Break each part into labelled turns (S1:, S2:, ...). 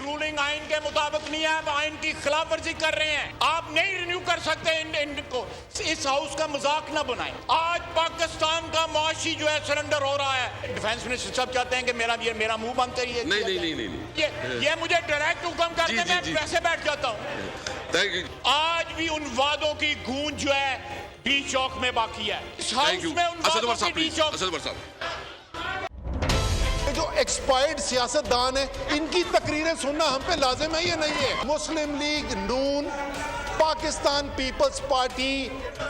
S1: Ruling आइन के मुताबिक नहीं है, आप आइन की खिलाफ वर्जी कर रहे हैं। आप नहीं रिन्यू कर सकते इनको। इस हाउस का मजाक ना बनाएं। आज पाकिस्तान का मुआशी जो है सरेंडर हो रहा है। डिफेंस मिनिस्टर साहब कहते हैं कि मेरा मुंह बंद करिए। नहीं। ये मुझे डायरेक्ट हुक्म करके मैं वैसे बैठ जाता हूँ। आज भी उन वादों की गूंज जो है डी चौक में बाकी है। इस हाउस में उन वादों की डी चौक।
S2: जो एक्सपायर्ड सियासतदान है इनकी तकरीरें सुनना हम पे लाजिम है, ये नहीं है। मुस्लिम लीग नून, पाकिस्तान पीपल्स पार्टी,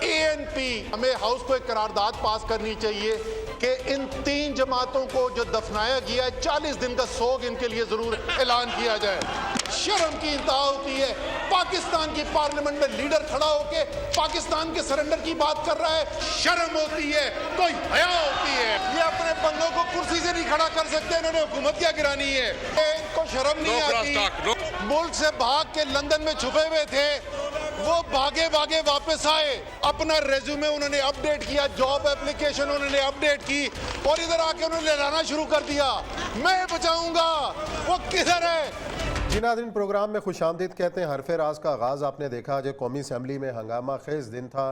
S2: ANP, हमें हाउस को एक करारदाद पास करनी चाहिए कि इन 3 जमातों को जो दफनाया गया है 40 दिन का सोग इनके लिए जरूर ऐलान किया जाए। शर्म की इंतहा होती है। पाकिस्तान की पार्लियामेंट में लीडर खड़ा होकर पाकिस्तान के सरेंडर की बात कर रहा है। शर्म होती है, कोई हया होती है। ये अपने बंदों को कुर्सी से नहीं खड़ा कर सकते, इन्होंने हुकूमत क्या गिरानी है। इनको शर्म नहीं आती। मुल्क से भाग के लंदन में छुपे हुए थे, वो भागे भागे वापस आए। अपना रेज्यूमे उन्होंने अपडेट किया, जॉब एप्लीकेशन उन्होंने अपडेट की और इधर आके उन्होंने लहराना शुरू कर दिया, मैं बचाऊंगा। वो किधर है?
S3: जी नाज़रीन, प्रोग्राम में खुशामदीद कहते हैं। हरफ राज का आगाज़ आपने देखा जो कौमी असम्बली में हंगामा खेज दिन था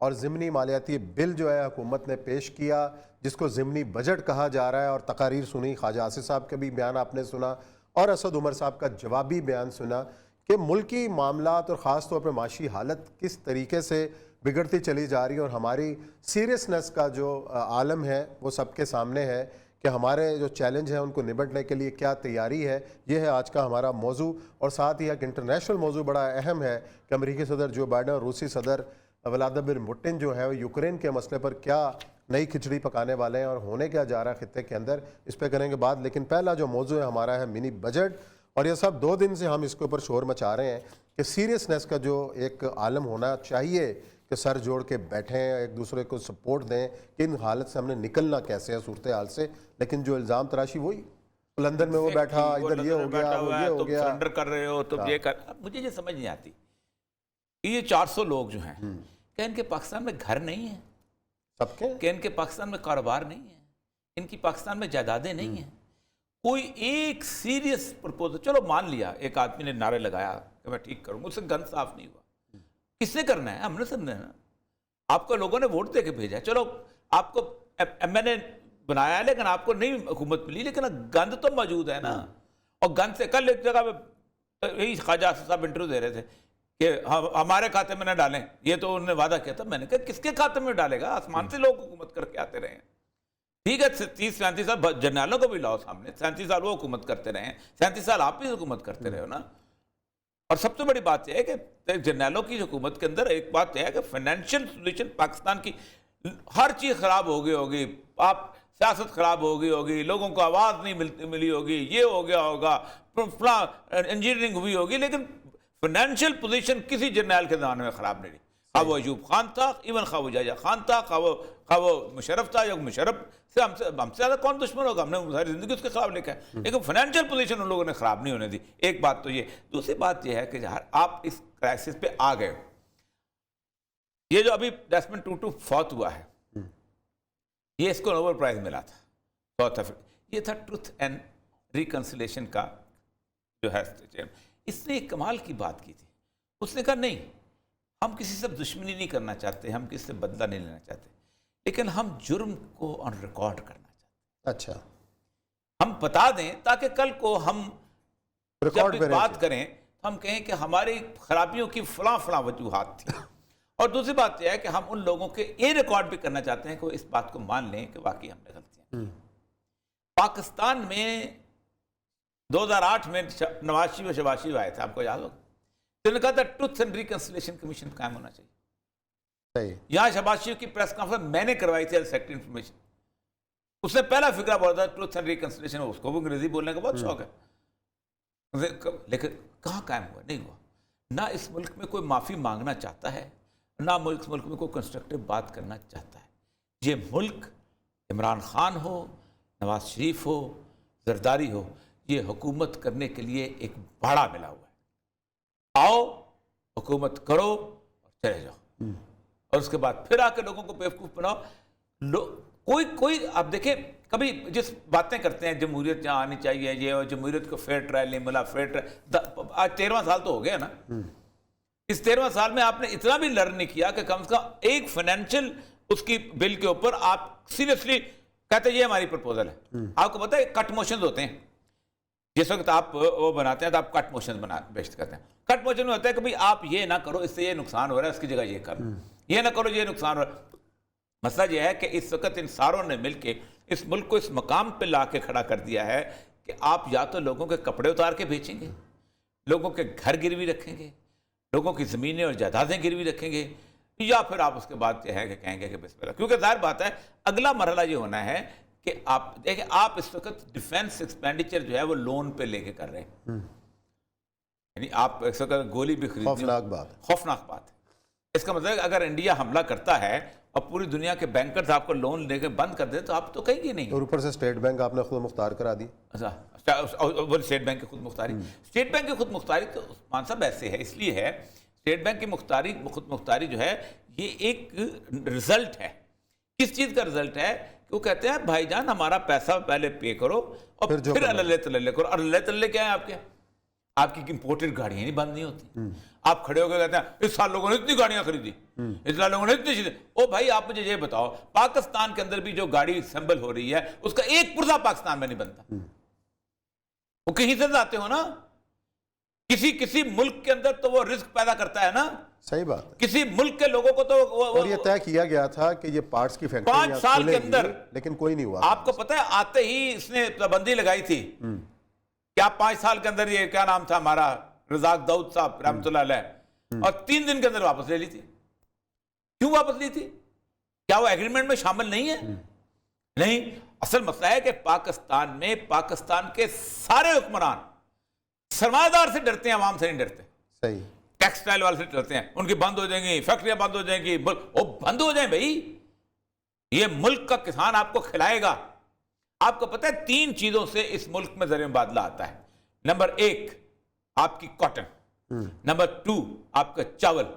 S3: और ज़िमनी मालियाती बिल जो है हुकूमत ने पेश किया, जिसको ज़िमनी बजट कहा जा रहा है। और तकारीर सुनी, ख्वाजा आसिफ साहब का भी बयान आपने सुना और असद उमर साहब का जवाबी बयान सुना कि मुल्की मामलात और ख़ास तौर पर माशी हालत किस तरीके से बिगड़ती चली जा रही है। और हमारी सीरियसनेस का जो आलम है वो सबके सामने है कि हमारे जो चैलेंज हैं उनको निपटने के लिए क्या तैयारी है। ये है आज का हमारा मौजू। और साथ ही एक इंटरनेशनल मौजू बड़ा अहम है कि अमेरिकी सदर जो बाइडन और रूसी सदर व्लादिमीर पुतिन जो है वो यूक्रेन के मसले पर क्या नई खिचड़ी पकाने वाले हैं और होने क्या जा रहा है खित्ते के अंदर, इस पर करेंगे बात। लेकिन पहला जो मौजू है हमारा है मिनी बजट। और ये सब 2 दिन से हम इसके ऊपर शोर मचा रहे हैं कि सीरियसनेस का जो एक आलम होना चाहिए कि सर जोड़ के बैठें, एक दूसरे को सपोर्ट दें कि इन हालत से हमने निकलना कैसे है सूरत हाल से। लेकिन जो इल्ज़ाम तराशी वही लंदन में वो बैठा, इधर ये हो गया, वो ये हो गया,
S4: सरेंडर कर रहे हो तुम ये कर। मुझे ये समझ नहीं आती ये 400 लोग जो हैं क्या इनके पाकिस्तान में घर नहीं है?
S3: सबके
S4: क्या इनके पाकिस्तान में कारोबार नहीं है? इनकी पाकिस्तान में जायदादें नहीं हैं? कोई एक सीरियस प्रपोजल, चलो मान लिया एक आदमी ने नारे लगाया कि मैं ठीक करूँ, मुझसे गन साफ नहीं हुआ, किसने करना है? हमने करना है ना। आपको लोगों ने वोट दे के भेजा है, चलो आपको मैंने बनाया है लेकिन आपको नहीं हुकूमत मिली, लेकिन गंद तो मौजूद है ना। और गंद से कल एक जगह पे यही ख्वाजा साहब इंटरव्यू दे रहे थे कि हमारे खाते में ना डालें, ये तो उन्होंने वादा किया था। मैंने कहा किसके खाते में डालेगा? आसमान से लोग हुकूमत करके आते रहे हैं। ठीक है, 30-35 साल जर्नलों को भी लाओ सामने, 37 साल वो हुकूमत करते रहे हैं, 37 साल आप भी हुकूमत करते रहे हो ना। और सबसे बड़ी बात यह है कि जर्नलों की हुकूमत के अंदर एक बात यह है कि फाइनेंशियल सोल्यूशन पाकिस्तान की हर चीज़ खराब हो गई होगी, आप सियासत खराब हो गई होगी, लोगों को आवाज़ नहीं मिली होगी, ये हो गया होगा, इंजीनियरिंग हुई होगी, लेकिन फाइनेंशियल पोजीशन किसी जर्नल के ज़माने में ख़राब नहीं रही। खा वो अयूब खान था, इवन खा वो जाजा खान था, खा वो मुशर्रफ था, या मुशर्रफ से हमसे ज़्यादा कौन दुश्मन होगा? हमने सारी ज़िंदगी उसके खिलाफ लिखा है, लेकिन फाइनेंशियल पोजीशन उन लोगों ने ख़राब नहीं होने दी। एक बात तो ये। दूसरी बात यह है कि आप इस क्राइसिस पे आ गए। ये जो अभी डेस्मंड टूटू फौत हुआ है, ये इसको नोबेल प्राइज मिला था साउथ अफ्रीका, ये था ट्रुथ एंड रिकन्सिलेशन का जो है। इसने एक कमाल की बात की थी, उसने कहा नहीं, हम किसी से दुश्मनी नहीं करना चाहते, हम किसी से बदला नहीं लेना चाहते, लेकिन हम जुर्म को ऑन रिकॉर्ड करना चाहते।
S3: अच्छा,
S4: हम बता दें ताकि कल को हम
S3: रिकॉर्ड
S4: जब बात करें तो हम कहें कि हमारी खराबियों की फलां वजूहात थी। और दूसरी बात यह है कि हम उन लोगों के ये रिकॉर्ड भी करना चाहते हैं कि इस बात को मान लें कि वाकई हमने गलतियां। पाकिस्तान में 2008 में नवाज शरीफ और शहबाज शरीफ आए थे, आपको याद होगा, उन्होंने कहा था ट्रुथ एंड रिकन्सिलेशन कमीशन कायम होना चाहिए। यहाँ शहबाज शरीफ की प्रेस कॉन्फ्रेंस मैंने करवाई थी एज सेक्रेटरी इंफॉर्मेशन। उसने पहला फिक्रा बोला था ट्रुथ एंड रिकन्सिलेशन, उसको भी अंग्रेजी बोलने का बहुत शौक है, लेकिन कहाँ कायम हुआ? नहीं हुआ। ना इस मुल्क में कोई माफ़ी मांगना चाहता है, ना मुल्क में कोई कंस्ट्रक्टिव बात करना चाहता है। ये मुल्क इमरान खान हो, नवाज शरीफ हो, जरदारी हो, ये हुकूमत करने के लिए एक भाड़ा मिला हुआ है। आओ हुकूमत करो और चले जाओ, और उसके बाद फिर आके लोगों को बेवकूफ़ बनाओ। कोई कोई आप देखें, कभी जिस बातें करते हैं जमहूरियत जहाँ आनी चाहिए, ये जमहूरियत को फेयर ट्रायल नहीं मिला, फेयर ट्रायल, आज 13वां साल तो हो गया ना। इस 13वां साल में आपने इतना भी लर्न नहीं किया कि कम से कम एक फाइनेंशियल उसकी बिल के ऊपर आप सीरियसली कहते ये हमारी प्रपोजल है। आपको पता है कट मोशंस होते हैं, जिस वक्त आप वो बनाते हैं तो आप कट मोशन बना बेस्ट करते हैं। कट मोशन में होता है कि भाई आप ये ना करो, इससे ये नुकसान हो रहा है, इसकी जगह ये करो, ये ना करो, ये नुकसान हो रहा है। मसला ये है कि इस वक्त इन सारों ने मिलकर इस मुल्क को इस मकाम पे ला के खड़ा कर दिया है कि आप या तो लोगों के कपड़े उतार के बेचेंगे, लोगों के घर गिरवी रखेंगे, लोगों की ज़मीनें और जायदादें गिरवी रखेंगे, या फिर आप उसके बाद जो है कि कहेंगे कि बिस्मिल्लाह। क्योंकि जाहिर बात है अगला मरहला ये होना है कि आप देखें, आप इस वक्त डिफेंस एक्सपेंडिचर जो है वो लोन पे लेके कर रहे हैं। यानी आप इस वक्त गोली भी खरीद,
S3: खौफनाक बात है।
S4: खौफनाक बात है। इसका मतलब है अगर इंडिया हमला करता है और पूरी दुनिया के बैंकर्स आपको लोन लेके बंद कर दे तो आप तो कहेंगे नहीं।
S3: और ऊपर से स्टेट बैंक आपने खुद मुख्तार करा दी।
S4: अच्छा, वो स्टेट बैंक की खुद मुख्तारी, स्टेट बैंक की खुद मुख्तारी तो मान साहब ऐसे है, इसलिए है स्टेट बैंक की खुद मुख्तारी जो है ये एक रिजल्ट है। किस चीज़ का रिजल्ट है? कि वो कहते हैं भाईजान हमारा पैसा पहले पे करो और फिर अल्ले तल्ले करो। और अल्ले तल्ले क्या है आपके? आपकी इंपोर्टेड गाड़ियां नहीं बंद नहीं होती। आप खड़े होकर कहते हैं इस साल लोगों ने इतनी गाड़ियां खरीदी, इस साल लोगों ने इतनी चीजें। ओ भाई आप मुझे ये बताओ, पाकिस्तान के अंदर भी जो गाड़ी असेंबल हो रही है उसका एक पुर्जा पाकिस्तान में नहीं बनता। वो कहीं से लाते हो ना, किसी मुल्क के अंदर तो वो रिस्क पैदा करता है ना।
S3: सही बात है।
S4: किसी मुल्क के लोगं को तो
S3: और ये तय किया गया था कि ये पार्ट्स की फैक्ट्री
S4: 5 साल के अंदर,
S3: लेकिन कोई नहीं हुआ।
S4: आपको पता है आते ही इसने पाबंदी लगाई थी क्या 5 साल के अंदर, ये क्या नाम था हमारा, रजाक दाऊद साहब रहमतुल्लाह अलैह, और 3 दिन के अंदर वापस ले ली थी। क्यों वापस ली थी? क्या वो एग्रीमेंट में शामिल नहीं है? नहीं। असल मसला है कि पाकिस्तान में पाकिस्तान के सारे हुक्मरान सरमायादार से डरते हैं, आवाम से नहीं डरते।
S3: सही।
S4: टेक्सटाइल वाले से डरते हैं, उनकी बंद हो जाएंगी, फैक्ट्रियां बंद हो जाएंगी। वो बंद हो जाए भाई, ये मुल्क का किसान आपको खिलाएगा। आपको पता है 3 चीजों से इस मुल्क में ज़रिए मुबादला आता है। नंबर 1 आपकी कॉटन, नंबर 2 आपका चावल,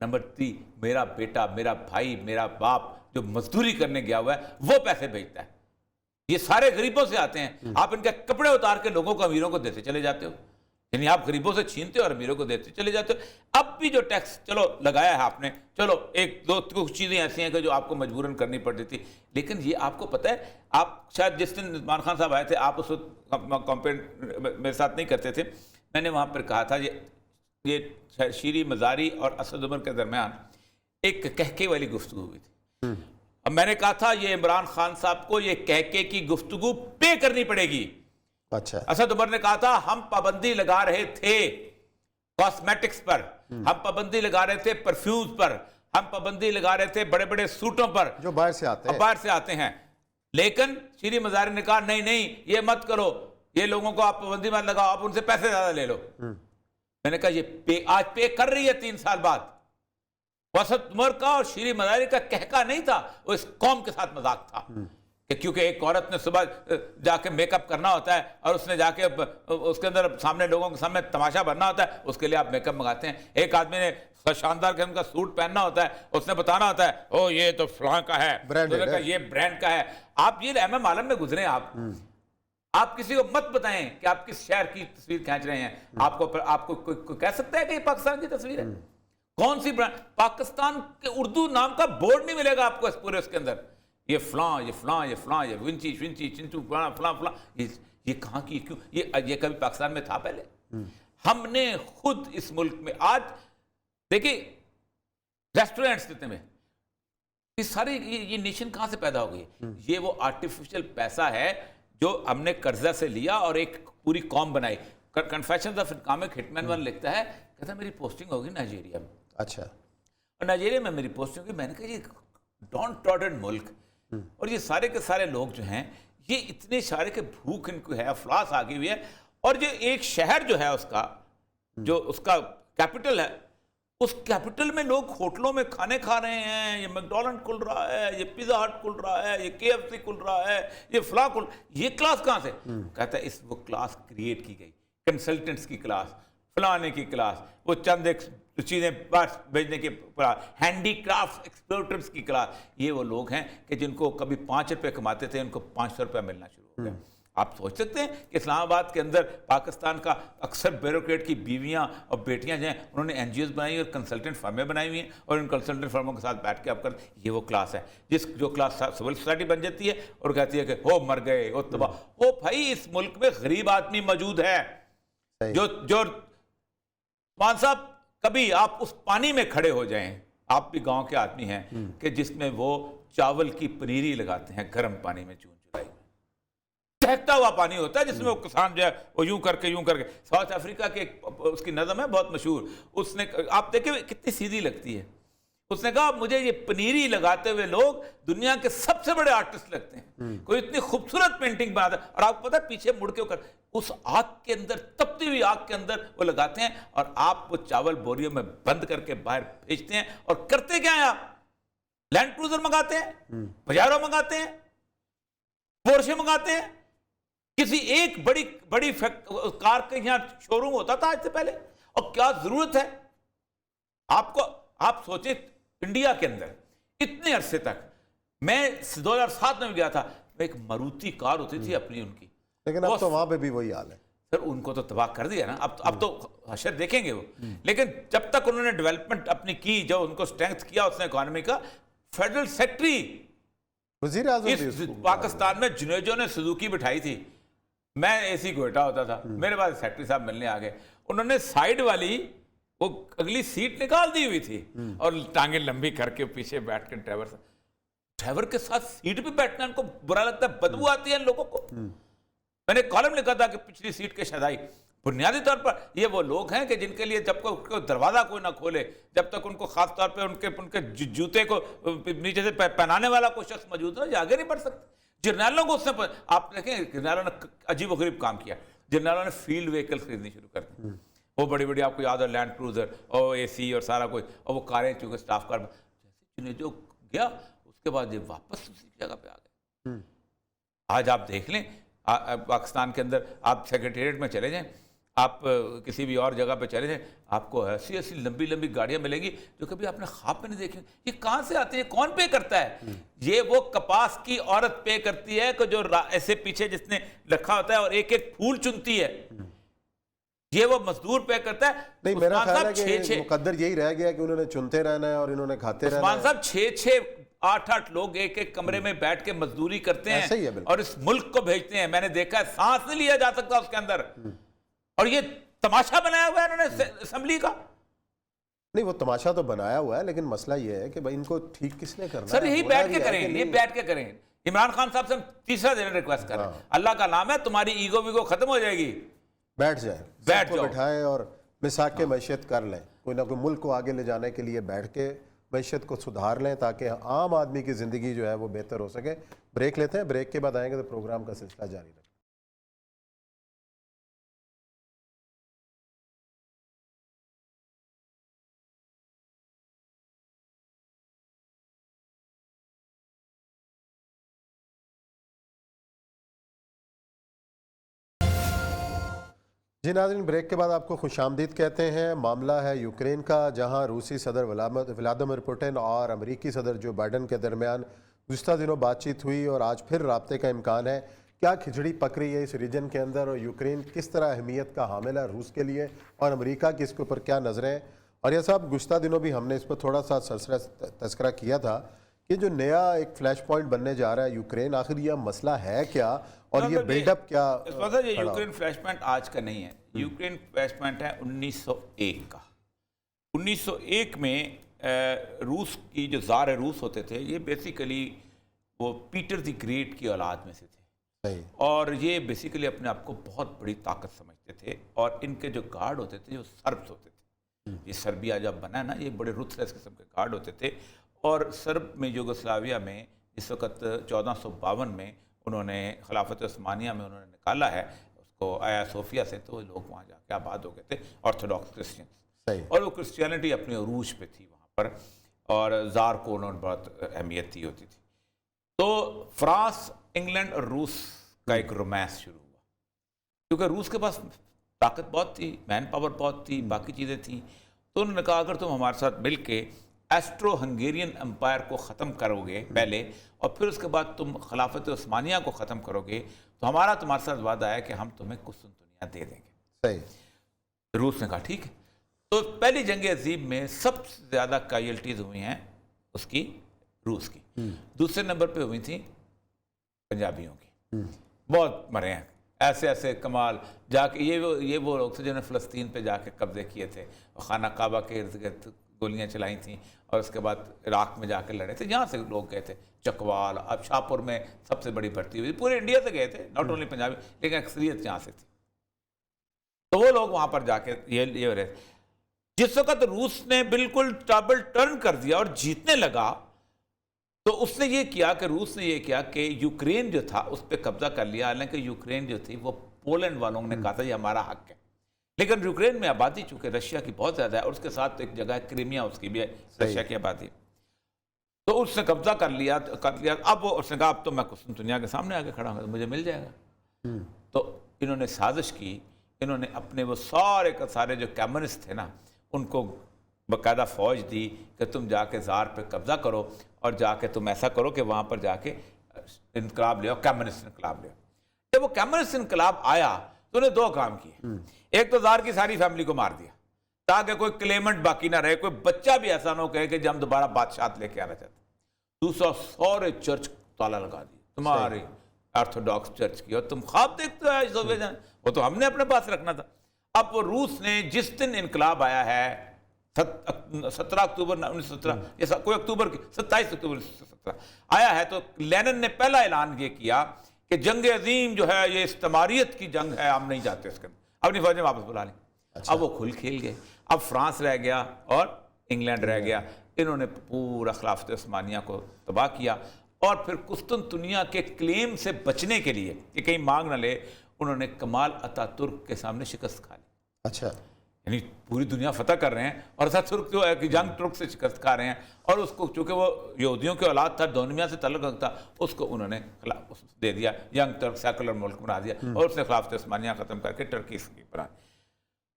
S4: नंबर 3 मेरा बेटा, मेरा भाई, मेरा बाप जो मजदूरी करने गया हुआ है वो पैसे भेजता है। ये सारे गरीबों से आते हैं। आप इनके कपड़े उतार के लोगों को, अमीरों को देते चले जाते हो। यानी आप गरीबों से छीनते हो और अमीरों को देते चले जाते हो। अब भी जो टैक्स चलो लगाया है आपने, चलो एक दो कुछ चीज़ें ऐसी हैं कि जो आपको मजबूरन करनी पड़ती थी, लेकिन ये आपको पता है, आप शायद जिस दिन उस्मान खान साहब आए थे आप उस वक्त कंपेयर मेरे साथ नहीं करते थे, मैंने वहाँ पर कहा था ये शीरी मज़ारी और असद उमर के दरमियान एक कहके वाली गुफ्तगू हुई थी। अब मैंने कहा था ये इमरान खान साहब को ये कहके की गुफ्तगू पे करनी पड़ेगी।
S3: अच्छा।
S4: असद उमर ने कहा था हम पाबंदी लगा रहे थे कॉस्मेटिक्स पर, हम पाबंदी लगा रहे थे परफ्यूम्स पर, हम पाबंदी लगा रहे थे बड़े बड़े सूटों पर
S3: जो बाहर से आते हैं।
S4: बाहर से आते हैं। लेकिन शीरी मज़ारी ने कहा नहीं नहीं ये मत करो, ये लोगों को आप पाबंदी मत लगाओ, आप उनसे पैसे ज्यादा ले लो। मैंने कहा ये आज पे कर रही है 3 साल बाद। असद उमर का और शीरी मज़ारी का कहका नहीं था, वो इस कौम के साथ मजाक था। क्योंकि एक औरत ने सुबह जाके मेकअप करना होता है और उसने जाके उसके अंदर सामने लोगों के सामने तमाशा बनना होता है, उसके लिए आप मेकअप मंगाते हैं। एक आदमी ने शानदार किस्म का सूट पहनना होता है, उसने बताना होता है ओ ये तो फलां का है, तो ये ब्रांड का है। आप ये एमएम आलम में गुजरे, आप किसी को मत बताएं कि आप किस शहर की तस्वीर खींच रहे हैं। आपको कोई कह सकता है कि ये पाकिस्तान की तस्वीर है? कौन सी ब्रांड? पाकिस्तान के उर्दू नाम का बोर्ड नहीं मिलेगा आपको इस पूरे उसके अंदर। ये फलां, ये फलां, ये फलां, ये विंची शिंची चिंटू फलां फलां फलां, ये कहाँ की, क्यों ये कभी पाकिस्तान में था पहले? हमने खुद इस मुल्क में आज देखिए रेस्टोरेंट्स कितने में, इस सारे ये नेशन कहाँ से पैदा हो गई? ये वो आर्टिफिशियल पैसा है जो हमने कर्जा से लिया और एक पूरी कौम बनाई। Confessions of economic hitman one लिखता है, कहता मेरी पोस्टिंग होगी नाइजीरिया में। अच्छा। और नाइजीरिया में मेरी पोस्टिंग होगी। मैंने कहा ये डॉन ट्रॉडन मुल्क और ये सारे के सारे लोग जो हैं ये इतने सारे के भूख इनको है, अफलास आ गई हुई है। और जो एक शहर जो है उसका जो उसका कैपिटल है, उस कैपिटल में लोग होटलों में खाने खा रहे हैं। ये मैकडॉनल्ड खुल रहा है, ये पिज़्ज़ा हट खुल रहा है, ये KFC खुल रहा है, ये फला खुल। ये क्लास कहाँ से? कहता है इस वो क्लास क्रिएट की गई, कंसल्टेंट्स की क्लास, फलाने की क्लास, वो चंद एक चीज़ें बस भेजने की क्लास, हैंडीक्राफ्ट एक्सप्लोटिव्स की क्लास। ये वो लोग हैं कि जिनको कभी 5 रुपये कमाते थे, उनको 500 रुपया मिलना शुरू हो गया। आप सोच सकते हैं कि इस्लामाबाद के अंदर पाकिस्तान का अक्सर ब्यूरोक्रेट की बीवियां और बेटियां जो हैं, उन्होंने एनजीओज बनाई और कंसल्टेंट फर्में बनाई हुई हैं, और इन कंसल्टेंट फर्मों के साथ बैठ के आप कर, ये वो क्लास है जो क्लास सिविल सोसाइटी बन जाती है और कहती है कि हो मर गए, हो तबाह हो। भाई इस मुल्क में गरीब आदमी मौजूद है जो मान साहब, कभी आप उस पानी में खड़े हो जाएं, आप भी गांव के आदमी हैं, कि जिसमें वो चावल की पनीरी लगाते हैं गर्म पानी में, जून जुलाई में टहकता हुआ पानी होता है, जिसमें वो किसान जो है वो यूं करके साउथ अफ्रीका के उसकी नज़म है बहुत मशहूर, उसने, आप देखिए कितनी सीधी लगती है, उसने कहा मुझे ये पनीरी लगाते हुए लोग दुनिया के सबसे बड़े आर्टिस्ट लगते हैं, कोई इतनी खूबसूरत पेंटिंग बनाता है, और आपको पता है पीछे मुड़ के होकर उस आग के अंदर, तपती हुई आग के अंदर वो लगाते हैं, और आप वो चावल बोरियों में बंद करके बाहर भेजते हैं। और करते क्या है, आप लैंड क्रूजर मंगाते हैं, बजारों मंगाते हैं, पोर्शे मंगाते हैं, किसी एक बड़ी कार का यहाँ शोरूम होता था आज से पहले, और क्या जरूरत है आपको। आप सोचे इंडिया के अंदर इतने अरसे तक, मैं 2007 में गया था, एक मारुति कार होती थी अपनी उनकी,
S3: लेकिन अब तो वहां पे भी वही हाल है
S4: सर, उनको तो तबाह कर दिया ना। अब तो हशर देखेंगे वो, लेकिन जब तक उन्होंने डेवलपमेंट अपनी की, जो उनको स्ट्रेंथ किया उसने इकोनॉमी का, फेडरल सेक्रेटरी
S3: वजीर आज़म
S4: इस पाकिस्तान में जुनेजो ने सुजुकी बिठाई थी, मैं एसी गोटा होता था, मेरे पास सेक्रेटरी साहब मिलने आ गए, उन्होंने साइड वाली वो अगली सीट निकाल दी हुई थी और टांगे लंबी करके पीछे बैठ कर ड्राइवर के साथ सीट पे बैठना उनको बुरा लगता है, बदबू आती है इन लोगों को। मैंने कॉलम लिखा था कि पिछली सीट के शदाई। बुनियादी तौर पर ये वो लोग हैं कि जिनके लिए जब तक दरवाजा कोई ना खोले, जब तक उनको खास तौर पे उनके जूते को नीचे से पहनाने वाला कोई शख्स मौजूद है, आगे नहीं बढ़ सकते। जर्नैलों को उसने, आप देखें जर्नैलों ने अजीब गरीब काम किया, जर्नैलों ने फील्ड व्हीकल खरीदनी शुरू कर दी, वो बड़ी बड़ी, आपको याद है लैंड क्रूजर और एसी और सारा कुछ, और वो कारें चूंकि स्टाफ कार, जैसे जो गया उसके बाद ये वापस उसी जगह पे आ गए। आज आप देख लें पाकिस्तान के अंदर, आप सेक्रेटेरिएट में चले जाएं, आप किसी भी और जगह पे चले जाएं, आपको ऐसी ऐसी लंबी लंबी गाड़ियां मिलेंगी जो कभी आपने ख्वाब में नहीं देखी। ये कहाँ से आती है, कौन पे करता है? ये वो कपास की औरत पे करती है कि जो ऐसे पीछे जिसने रखा होता है और एक एक फूल चुनती है, ये वो मजदूर पे करता है।
S3: नहीं, मेरा ख्याल है कि मुकद्दर यही रह गया कि उन्होंने चुनते रहना है और इन्होंने खाते रहना है।
S4: उस्मान साहब 6-6 8-8 लोग एक एक कमरे में बैठ के मजदूरी करते हैं और इस मुल्क को भेजते हैं। मैंने देखा है, सांस नहीं लिया जा सकता उसके अंदर, और ये तमाशा बनाया हुआ है इन्होंने असेंबली का।
S3: नहीं, वो तमाशा तो बनाया हुआ है, लेकिन मसला ये है कि भाई इनको ठीक किसने करना
S4: सर,
S3: है?
S4: यही बैठ के करें, ये बैठ के करें। इमरान खान साहब से हम तीसरा दिन रिक्वेस्ट कर रहे हैं, अल्लाह का नाम है, तुम्हारी ईगो वीगो खत्म हो जाएगी,
S3: बैठ जाए,
S4: बैठ जाओ,
S3: बैठाएं और मिसाक के मैशियत कर लें, कोई ना कोई मुल्क को आगे ले जाने के लिए बैठ के मैशियत को सुधार लें, ताकि आम आदमी की ज़िंदगी जो है वो बेहतर हो सके। ब्रेक लेते हैं, ब्रेक के बाद आएंगे तो प्रोग्राम का सिलसिला जारी रहेगा। जी नाज़रीन, ब्रेक के बाद आपको खुशामदीद कहते हैं। मामला है यूक्रेन का, जहां रूसी सदर व्लादिमीर पुतिन और अमेरिकी सदर जो बाइडन के दरमियान गुज़िश्ता दिनों बातचीत हुई और आज फिर राब्ते का इम्कान है। क्या खिचड़ी पक रही है इस रीजन के अंदर, और यूक्रेन किस तरह अहमियत का हामिल है रूस के लिए, और अमेरिका की इसके ऊपर क्या नज़रें। और यह साहब, गुज़िश्ता दिनों भी हमने इस पर थोड़ा सा तस्करा किया था कि जो नया एक फ्लैश पॉइंट बनने जा रहा है यूक्रेन, आखिर यह मसला है क्या और ये बिल्डअप क्या?
S4: ये यूक्रेन फ्लैश पॉइंट आज का नहीं है, यूक्रेन फ्लैश पॉइंट है 1901 का। 1901 में रूस की जो ज़ार रूस होते थे, ये बेसिकली वो पीटर द ग्रेट की औलाद में से थे, और ये बेसिकली अपने आप को बहुत बड़ी ताकत समझते थे, और इनके जो गार्ड होते थे वो सर्ब्स होते थे। ये सर्बिया जब बना है ना, ये बड़े रुथलेस किस्म के गार्ड होते थे, और सर्ब में यूगोस्लाविया में इस वक्त 1452 में उन्होंने खिलाफत उस्मानिया में उन्होंने निकाला है उसको आया सोफिया से, तो लोग वहाँ जाके आबाद हो गए थे, ऑर्थोडॉक्स क्रिश्चियंस, और वो क्रिश्चियनिटी अपने अरूज पे थी वहाँ पर, और ज़ार को उन्होंने बहुत अहमियत दी होती थी। तो फ्रांस, इंग्लैंड और रूस का एक रोमांस शुरू हुआ, क्योंकि रूस के पास ताकत बहुत थी, मैन पावर बहुत थी, बाकी चीज़ें थी। तो उन्होंने कहा अगर तुम हमारे साथ मिल के एस्ट्रो हंगेरियन एम्पायर को ख़त्म करोगे पहले और फिर उसके बाद तुम खिलाफत उस्मानिया को ख़त्म करोगे तो हमारा तुम्हारे साथ वादा है कि हम तुम्हें कुस्तुनतुनिया दे देंगे।
S3: सही।
S4: रूस ने कहा ठीक है। तो पहली जंग अजीम में सबसे ज़्यादा कैजुअल्टीज हुई हैं उसकी रूस की, दूसरे नंबर पे हुई थी पंजाबियों की, बहुत मरे हैं। ऐसे ऐसे कमाल जाके ये वो लोग थे जिन्होंने फ़लस्तीन पे जाके कब्जे किए थे और खाना काबा के इर्द गिर्द गोलियाँ चलाई थी और उसके बाद इराक़ में जाके लड़े थे। यहाँ से लोग गए थे, चकवाल, अब शाहपुर में सबसे बड़ी भर्ती हुई थी, पूरे इंडिया से गए थे, नॉट ओनली पंजाबी, लेकिन अक्सरियत यहाँ से थी। तो वो लोग वहाँ पर जाके ये रहे। जिस वक्त रूस ने बिल्कुल डबल टर्न कर दिया और जीतने लगा तो उसने ये किया कि रूस ने ये किया कि यूक्रेन जो था उस पर कब्जा कर लिया। हालांकि यूक्रेन जो थी वो पोलैंड वालों ने कहा था ये हमारा हक है, लेकिन यूक्रेन में आबादी चूंकि रशिया की बहुत ज़्यादा है और उसके साथ एक जगह है क्रीमिया, उसकी भी है रशिया की आबादी, तो उसने कब्जा कर लिया। अब वो उसने कहा अब तो मैं कुस्तुनतुनिया के सामने आके खड़ा हूँ तो मुझे मिल जाएगा। तो इन्होंने साजिश की, इन्होंने अपने वो सारे का सारे जो कम्युनिस्ट थे ना उनको बाकायदा फौज दी कि तुम जाके ज़ार पे कब्जा करो और जाके तुम ऐसा करो कि वहाँ पर जाके इनकलाब ले आओ, कम्युनिस्ट इनकलाब ले आओ। जब वो कम्युनिस्ट इनकलाब आया तो उन्हें दो काम किए। एक तो ज़ार की सारी फैमिली को मार दिया ताकि कोई क्लेमेंट बाकी ना रहे, कोई बच्चा भी ऐसा ना हो कहे कि हम दोबारा बादशाह लेके आना चाहते। दूसरा, सारे चर्च ताला लगा दिए, तुम्हारे ऑर्थोडॉक्स चर्च की, और तुम ख्वाब देखते हो वो तो हमने अपने पास रखना था। अब वो रूस ने जिस दिन इनकलाब आया है 17 अक्टूबर 1917 या कोई अक्टूबर की 27 अक्टूबर 1917 आया है, तो लेनिन ने पहला ऐलान ये किया कि जंग अजीम जो है ये इस्तेमारियत की जंग है, हम नहीं जाते इसके अंदर, अपनी फौजें वापस बुला लें। अब वो खुल खेल गए, अब फ्रांस रह गया और इंग्लैंड रह गया। इन्होंने पूरा खिलाफत उस्मानिया को तबाह किया और फिर कुस्तुनतुनिया के क्लेम से बचने के लिए कि कहीं मांग न ले, उन्होंने कमाल अतातुर्क के सामने शिकस्त खा ली।
S3: अच्छा,
S4: यानी पूरी दुनिया फतह कर रहे हैं और अतातुर्क जो है कि जंग तुर्क से शिकस्त खा रहे हैं, और उसको चूंकि वो यहूदियों के औलाद था, दुनिया से तल्लुक़ रखता, उसको उन्होंने दे दिया, यंग तुर्क सेकुलर मुल्क बना दिया और उसने खिलाफत उस्मानिया ख़त्म करके टर्की की बना।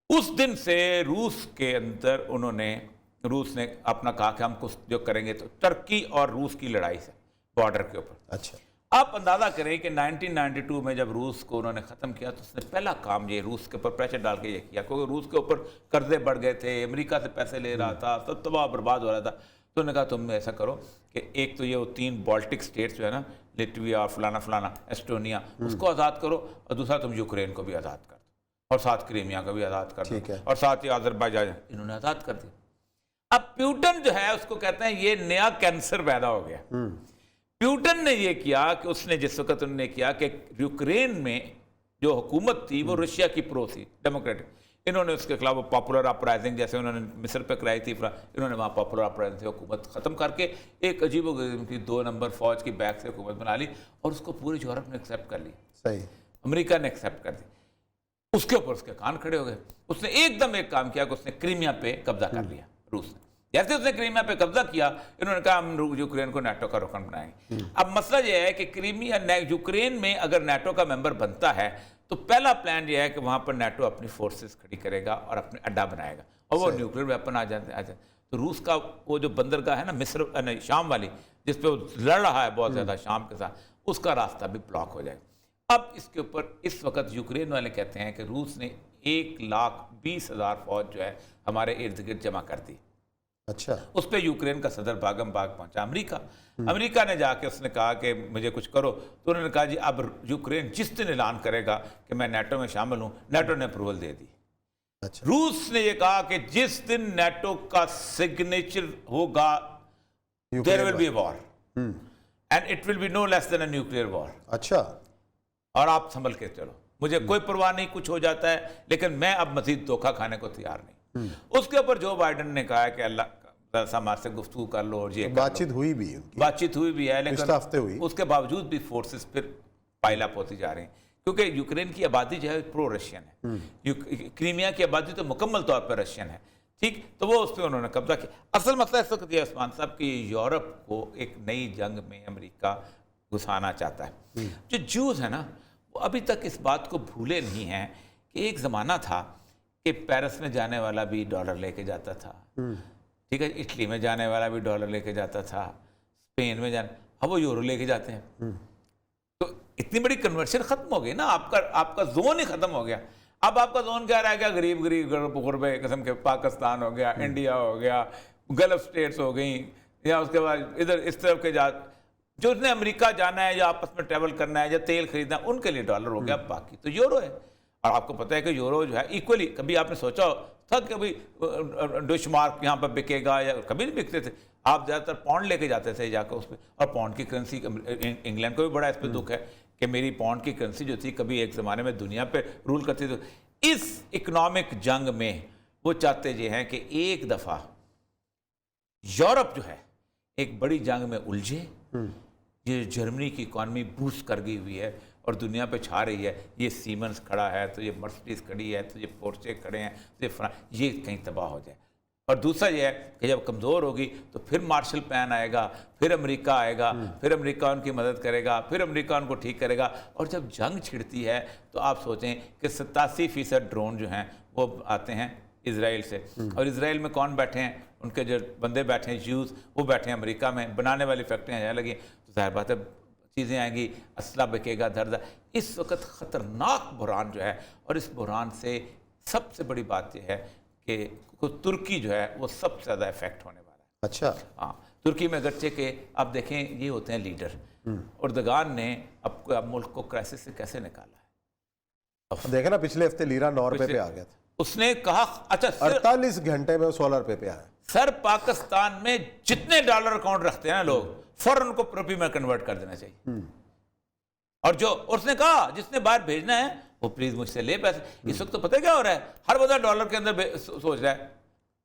S4: उस दिन से रूस के अंदर रूस ने अपना कहा कि हम कुछ जो करेंगे तो टर्की और रूस की लड़ाई से बॉर्डर के ऊपर।
S3: अच्छा,
S4: आप अंदाज़ा करें कि 1992 में जब रूस को उन्होंने ख़त्म किया तो उसने पहला काम ये रूस के ऊपर प्रेशर डाल के ये किया, क्योंकि रूस के ऊपर कर्जे बढ़ गए थे, अमेरिका से पैसे ले रहा था, सब तबाह बर्बाद हो रहा था। तो उन्होंने कहा तुम ऐसा करो कि एक तो ये वो 3 बाल्टिक स्टेट्स जो है ना, लिटविया, फलाना एस्टोनिया, उसको आज़ाद करो, और दूसरा तुम यूक्रेन को भी आज़ाद कर दो और साथ क्रीमिया को भी आज़ाद कर दो और साथ ही अज़रबैजान, इन्होंने आज़ाद कर दिया। अब प्यूटन जो है उसको कहते हैं ये नया कैंसर पैदा हो गया। प्यूटन ने ये किया कि उसने जिस वक्त उन्होंने किया कि यूक्रेन में जो हुकूमत थी वो रशिया की प्रो थी, डेमोक्रेटिक, इन्होंने उसके खिलाफ पॉपुलर अपराइजिंग जैसे उन्होंने मिस्र पे कराई थी, इन्होंने वहाँ पॉपुलर अपराइजिंग से हुकूमत ख़त्म करके एक अजीब की 2 नंबर फौज की बैक से हुकूमत बना ली और उसको पूरे यूरोप ने एक्सेप्ट कर ली।
S3: सही।
S4: अमेरिका ने एक्सेप्ट कर दी, उसके ऊपर उसके कान खड़े हो गए। उसने एकदम एक काम किया कि उसने क्रीमिया पे कब्जा कर लिया। रूस ने जैसे उसने क्रीमिया पे कब्जा किया, इन्होंने कहा हम यूक्रेन को नाटो का रुकन बनाएंगे। अब मसला यह है कि क्रीमिया यूक्रेन में अगर नाटो का मेंबर बनता है तो पहला प्लान यह है कि वहां पर नाटो अपनी फोर्सेस खड़ी करेगा और अपने अड्डा बनाएगा और वो न्यूक्लियर वेपन आ जाते। तो रूस का वो जो बंदरगाह है ना मिस्र शाम वाली, जिस पे वो लड़ रहा है बहुत ज्यादा शाम के साथ, उसका रास्ता भी ब्लॉक हो जाएगा। अब इसके ऊपर इस वक्त यूक्रेन वाले कहते हैं कि रूस ने 1,20,000 फौज जो है हमारे इर्द गिर्द जमा कर दी।
S3: अच्छा,
S4: उस पर यूक्रेन का सदर भागम भाग पहुंचा अमेरिका ने जाके उसने कहा कि मुझे कुछ करो, तो उन्होंने कहा जी अब यूक्रेन जिस दिन ऐलान करेगा कि मैं नाटो में शामिल हूं, नाटो ने अप्रूवल दे दी।
S3: अच्छा,
S4: रूस ने ये कहा कि जिस दिन नाटो का सिग्नेचर होगा there will be war and it will be no less than a nuclear war.
S3: अच्छा,
S4: और आप संभल के चलो, मुझे कोई परवाह नहीं कुछ हो जाता है, लेकिन मैं अब मजीद धोखा खाने को तैयार नहीं। उसके ऊपर जो बाइडेन ने कहा है कि अल्लाह हमारे से गुफ्तगू कर लो और ये
S3: बातचीत हुई भी उनकी,
S4: बातचीत हुई भी है, लेकिन
S3: हफ्ते हुई,
S4: उसके बावजूद भी फोर्सेस फिर पाइल अप होती जा रही हैं, क्योंकि यूक्रेन की आबादी जो है प्रो रशियन है, क्रीमिया की आबादी तो मुकम्मल तौर पर रशियन है। ठीक, तो वो उस पर उन्होंने कब्जा किया। असल मसला इस वक्त यह उस्मान साहब कि यूरोप को एक नई जंग में अमेरिका घुसाना चाहता है। जो जूस है ना वो अभी तक इस बात को भूले नहीं हैं कि एक ज़माना था कि पेरिस में जाने वाला भी डॉलर लेके जाता था, ठीक है, इटली में जाने वाला भी डॉलर लेके जाता था, स्पेन में जाने, अब वो यूरो लेके जाते हैं। तो इतनी बड़ी कन्वर्शन खत्म हो गई ना, आपका जोन ही खत्म हो गया। अब आपका जोन क्या रह गया? गरीब गुरबे किस्म के, पाकिस्तान हो गया, इंडिया हो गया, गल्फ स्टेट्स हो गई, या उसके बाद इधर इस तरफ के जो उसने अमेरिका जाना है या आपस में ट्रैवल करना है या तेल खरीदना है, उनके लिए डॉलर हो गया, बाकी तो यूरो है। और आपको पता है कि यूरो जो है इक्वली, कभी आपने सोचा था कि कभी डुशमार्क यहाँ पर बिकेगा, या कभी नहीं बिकते थे। आप ज़्यादातर पाउंड लेके जाते थे जाकर उस पर, और पाउंड की करेंसी, इंग्लैंड को भी बड़ा इस पर दुख है कि मेरी पाउंड की करेंसी जो थी कभी एक ज़माने में दुनिया पे रूल करती थी। इस इकोनॉमिक जंग में वो चाहते ये हैं कि एक दफ़ा यूरोप जो है एक बड़ी जंग में उलझे। ये जर्मनी की इकॉनमी बूस्ट कर गई हुई है और दुनिया पे छा रही है। ये सीमेंस खड़ा है, तो ये मर्सिडीज खड़ी है, तो ये पोर्चे खड़े हैं, तो ये कहीं तबाह हो जाए। और दूसरा ये है कि जब कमज़ोर होगी तो फिर मार्शल प्लान आएगा, फिर अमेरिका आएगा, फिर अमेरिका उनकी मदद करेगा, फिर अमेरिका उनको ठीक करेगा। और जब जंग छिड़ती है तो आप सोचें कि 87% ड्रोन जो हैं वो आते हैं इजराइल से। और इजराइल में कौन बैठे हैं? उनके जो बंदे बैठे हैं यूज़, वो बैठे हैं अमेरिका में, बनाने वाली फैक्ट्रियाँ यहाँ लगी। तो जाहिर बात है चीज़ें आएंगी, असला बिकेगा, धर। इस वक्त ख़तरनाक बुहरान जो है, और इस बुहरान से सबसे बड़ी बात यह है कि तुर्की जो है वो सबसे ज़्यादा इफेक्ट होने वाला है।
S3: अच्छा,
S4: हाँ, तुर्की में अगरचे के आप देखें ये होते हैं लीडर। उर्दगान ने अब मुल्क को क्राइसिस से कैसे निकाला है?
S3: अब देखे ना, पिछले हफ्ते लीरा 9 रुपए पे आ गया था।
S4: उसने कहा अच्छा
S3: 48 घंटे में 16 रुपए पे आया।
S4: सर, पाकिस्तान में जितने डॉलर अकाउंट रखते हैं ना लोग, फौरन उनको रुपये में कन्वर्ट कर देना चाहिए। और जो उसने कहा जिसने बाहर भेजना है वो प्लीज मुझसे ले पैसे। इस वक्त तो पता है क्या हो रहा है? हर बंदा डॉलर के अंदर सोच रहा है,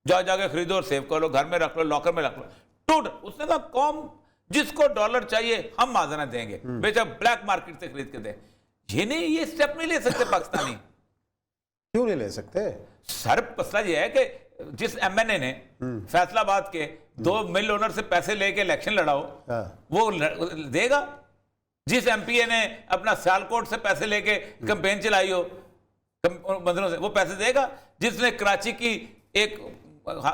S4: जाके खरीदो और सेव कर लो, घर में रख लो, लॉकर में रख लो। टूट, उसने कहा कौम जिसको डॉलर चाहिए हम माजना देंगे, बेचा ब्लैक मार्केट से खरीद के दे। ये स्टेप नहीं ले सकते पाकिस्तानी।
S3: क्यों नहीं ले सकते?
S4: सर, मसला ये है कि जिस एमएनए ने फैसलाबाद के 2 मिल ओनर से पैसे लेके इलेक्शन लड़ाओ, वो देगा। जिस एमपीए ने अपना सियालकोट से पैसे लेके कैंपेन चलाई हो बंदरों से, वो पैसे देगा। जिसने कराची की एक,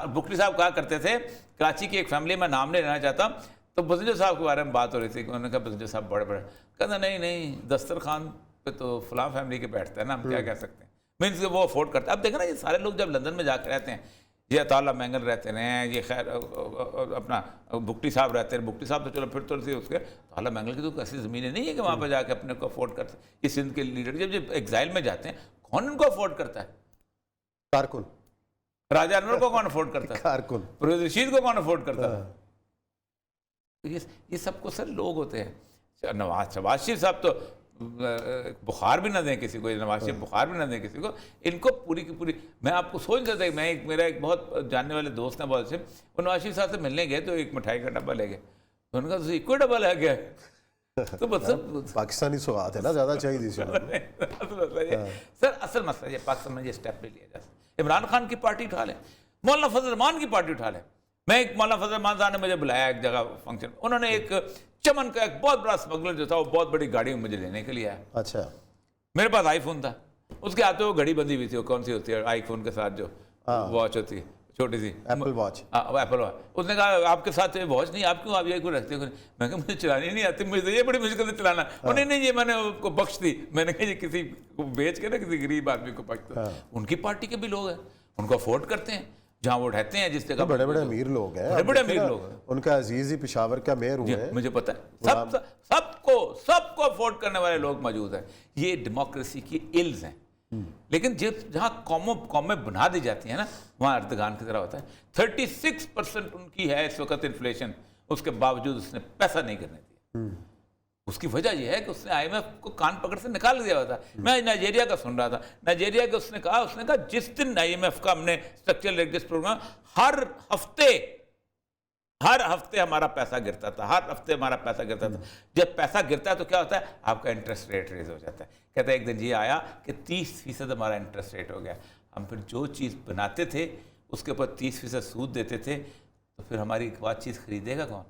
S4: बुकरी साहब कहा करते थे, कराची की एक फैमिली में नाम नहीं लेना चाहता, तो बसंजर साहब के बारे में बात हो रही थी। उन्होंने कहा बसंजर साहब बड़े कहता नहीं दस्तरखान पे तो फलां फैमिली के बैठता है ना, हम क्या कह सकते हैं, मीन्स वो अफोर्ड करता है। अब देखना, ये सारे लोग जब लंदन में जाकर रहते हैं, ये अताला मैंगल रहते हैं, ये खैर अपना बुकटी साहब रहते हैं। बुकटी साहब तो चलो फिर तो उसके, अताला मैंगल की तो ऐसी ज़मीनें नहीं है कि वहाँ पर जाके अपने को अफोर्ड करते। इस सिंध के लीडर जब एग्जाइल में जाते हैं, कौन इनको अफोर्ड करता है?
S3: कारकुन।
S4: राजा अनवर को कौन अफोर्ड करता है?
S3: कारकुन।
S4: परवेज़ रशीद को कौन अफोर्ड करता है? तो ये सबको सर लोग होते हैं। शहबाज शरीफ साहब तो बुखार भी ना दें किसी को, नवाज शरीफ बुखार भी ना दें किसी को, इनको पूरी की पूरी। मैं आपको सोच रहा था, मेरा एक बहुत जानने वाले दोस्त हैं बहुत से, वो नवाज शरीफ साहब से मिलने गए तो एक मिठाई का डब्बा ले गए, तो उन्होंने कहा इक्को डब्बा ले गया। तो मतलब
S3: पाकिस्तानी सौगात है ना, ज़्यादा चाहिए
S4: सर असल मसला ये पाकिस्तान में ये स्टेप नहीं लिया जा सकता। इमरान खान की पार्टी उठा लें, मौलाना फजल रहमान की पार्टी उठा लें। मैं एक मौलाना फजल रहमान साहब ने मुझे बुलाया एक जगह फंक्शन, उन्होंने एक चमन का एक बहुत बड़ा स्मगलर जो था वो बहुत बड़ी गाड़ी में मुझे लेने के लिए आया।
S3: अच्छा,
S4: मेरे पास आईफोन था, उसके हाथ में वो घड़ी बंधी हुई थी, वो कौन सी होती है आईफोन के साथ जो वॉच होती है छोटी सी,
S3: एप्पल वॉच।
S4: हाँ, एप्पल वॉच। उसने कहा आपके साथ वॉच नहीं, आप क्यों आप ये क्यों रखते हो? मैं कहा मुझे चलानी नहीं आती, मुझे ये बड़ी मुश्किल से चलाना। नहीं ये मैंने उसको बख्श दी। मैंने कहा ये किसी को बेच के ना किसी गरीब आदमी को बख्श। उनकी पार्टी के भी लोग हैं, उनको अफोर्ड करते हैं जहाँ वो रहते हैं, जिस जगह
S3: बड़े बड़े अमीर लोग हैं,
S4: बड़े अमीर लोग हैं।
S3: उनका अजीज ही पेशावर का मेयर हुए हैं,
S4: मुझे पता है। सबको अफोर्ड करने वाले लोग मौजूद हैं। ये डेमोक्रेसी की इल्स हैं। लेकिन जहाँ कौमें बना दी जाती है ना, वहाँ अर्दगान की तरह होता है। 36% उनकी है इस वक्त इन्फ्लेशन, उसके बावजूद उसने पैसा नहीं करने दिया। उसकी वजह यह है कि उसने IMF को कान पकड़ से निकाल दिया हुआ था। मैं नाइजीरिया का सुन रहा था, नाइजीरिया के उसने कहा जिस दिन IMF का हमने स्ट्रक्चरल रेडियस प्रोग्राम, हर हफ्ते हमारा पैसा गिरता था, हर हफ्ते हमारा पैसा गिरता था। जब पैसा गिरता है तो क्या होता है? आपका इंटरेस्ट रेट रेज हो जाता है। कहता है एक दिन ये आया कि 30% हमारा इंटरेस्ट रेट हो गया। हम फिर जो चीज़ बनाते थे उसके ऊपर 30% सूद देते थे, तो फिर हमारी बात चीज़ खरीदेगा कौन?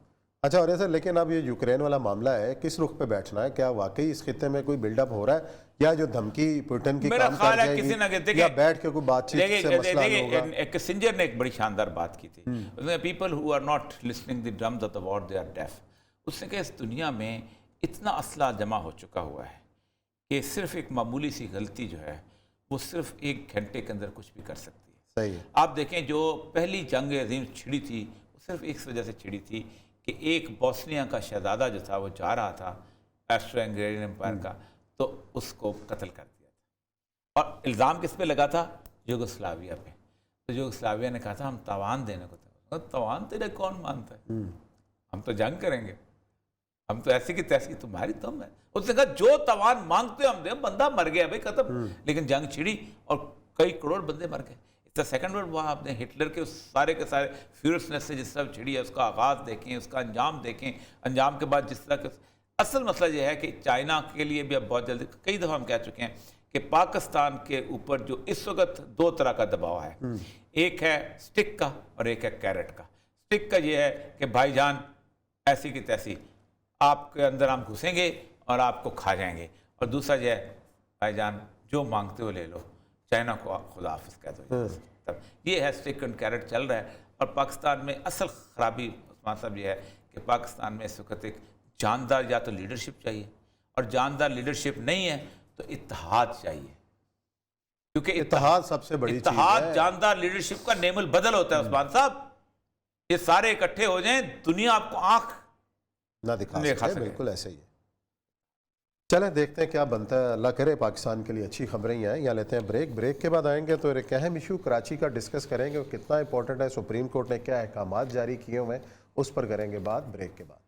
S3: अच्छा, और सर लेकिन अब ये यूक्रेन वाला मामला है, किस रुख पे बैठना है? क्या वाकई इस खित्ते में कोई बिल्डअप हो रहा है, या जो धमकी पुतिन की
S4: मेरा
S3: काम
S4: ख्याल
S3: कर
S4: है
S3: जाएगी,
S4: किसी ना किसी
S3: या बैठ के कोई बातचीत से मसला हल होगा?
S4: किसिंजर ने एक बड़ी शानदार बात की थी, उसने people who are not listening the drums of the war they are deaf. उसने कहा इस दुनिया में इतना असला जमा हो चुका हुआ है कि सिर्फ एक मामूली सी गलती जो है वो सिर्फ 1 घंटे के अंदर कुछ भी कर सकती है।
S3: सही है।
S4: आप देखें जो पहली जंग अजीम छिड़ी थी वो सिर्फ इस वजह से छिड़ी थी कि एक बोस्निया का शहजादा जो था वो जा रहा था ऑस्ट्रो हंगेरियन एम्पायर का, तो उसको कत्ल कर दिया था। और इल्ज़ाम किस पे लगा था? यूगोस्लाविया पे। तो यूगोस्लाविया ने कहा था हम तावान देने को थे। तावान तेरे कौन मानता है? हम तो जंग करेंगे, हम तो ऐसी की तैसी तुम्हारी तुम है। उसने कहा जो तावान मांगते हो हम दे। बंदा मर गया भाई, खत्म। लेकिन जंग छिड़ी और कई करोड़ बंदे मर गए। सेकेंड वर्ल्ड वॉर आपने हिटलर के उस सारे के सारे फ्यूरियसनेस से जिस तरह छिड़ी है, उसका आगाज़ देखें, उसका अंजाम देखें, अंजाम के बाद जिस तरह के असल मसला यह है कि चाइना के लिए भी अब बहुत जल्दी, कई दफ़ा हम कह चुके हैं कि पाकिस्तान के ऊपर जो इस वक्त 2 तरह का दबाव है, एक है स्टिक का और एक है कैरेट का। स्टिक का ये है कि भाईजान ऐसी की तैसी आपके अंदर हम घुसेंगे और आपको खा जाएंगे, और दूसरा ये है भाईजान जो मांगते हो ले लो, चाइना को खुदा हाफिज कह दो। तब ये है स्टिक एंड कैरेट चल रहा है। और पाकिस्तान में असल खराबी उस्मान साहब ये है कि पाकिस्तान में इस वक्त एक जानदार या तो लीडरशिप चाहिए, और जानदार लीडरशिप नहीं है तो इत्तेहाद चाहिए, क्योंकि
S3: इत्तेहाद सबसे बड़ी चीज
S4: इत्तेहाद
S3: है।
S4: जानदार लीडरशिप का नेमुल बदल होता है उस्मान साहब। ये सारे इकट्ठे हो जाएं, दुनिया आपको आंख
S3: ना दिखा
S4: नहीं दिखा
S3: सके,
S4: सके।
S3: बिल्कुल ऐसे ही है। चलें देखते हैं क्या बनता है, अल्लाह करे पाकिस्तान के लिए अच्छी खबरें ही आएँ। यहाँ लेते हैं ब्रेक के बाद आएंगे तो एक अहम इशू कराची का डिस्कस करेंगे, और कितना इंपॉर्टेंट है, सुप्रीम कोर्ट ने क्या अहकामात जारी किए हुए हैं, उस पर करेंगे बात ब्रेक के बाद।